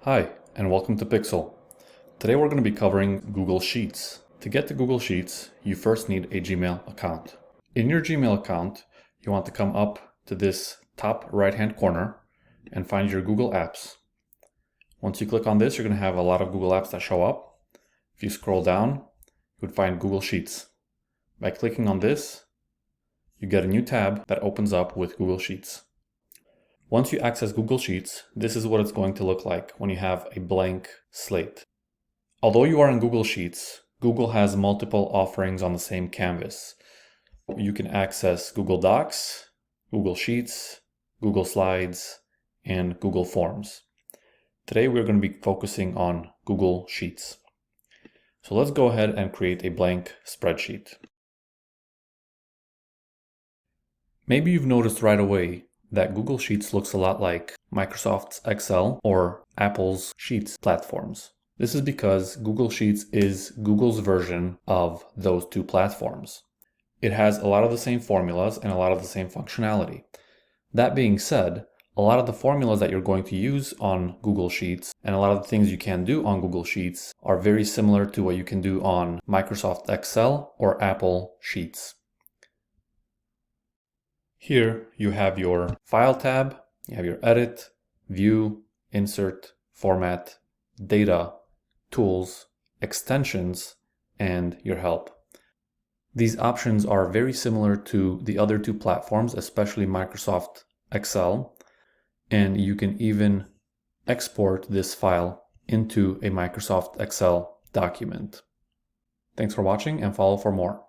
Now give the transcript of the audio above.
Hi, and welcome to Pixel. Today we're going to be covering Google Sheets. To get to Google Sheets, you first need a Gmail account. In your Gmail account, you want to come up to this top right-hand corner and find your Google Apps. Once you click on this, you're going to have a lot of Google Apps that show up. If you scroll down, you would find Google Sheets. By clicking on this, you get a new tab that opens up with Google Sheets. Once you access Google Sheets, this is what it's going to look like when you have a blank slate. Although you are in Google Sheets, Google has multiple offerings on the same canvas. You can access Google Docs, Google Sheets, Google Slides, and Google Forms. Today we're going to be focusing on Google Sheets. So let's go ahead and create a blank spreadsheet. Maybe you've noticed right away that Google Sheets looks a lot like Microsoft's Excel or Apple's Sheets platforms. This is because Google Sheets is Google's version of those two platforms. It has a lot of the same formulas and a lot of the same functionality. That being said, a lot of the formulas that you're going to use on Google Sheets and a lot of the things you can do on Google Sheets are very similar to what you can do on Microsoft Excel or Apple Sheets. Here you have your File tab, you have your Edit, View, Insert, Format, Data, Tools, Extensions, and your Help. These options are very similar to the other two platforms, especially Microsoft Excel, and you can even export this file into a Microsoft Excel document. Thanks for watching and follow for more.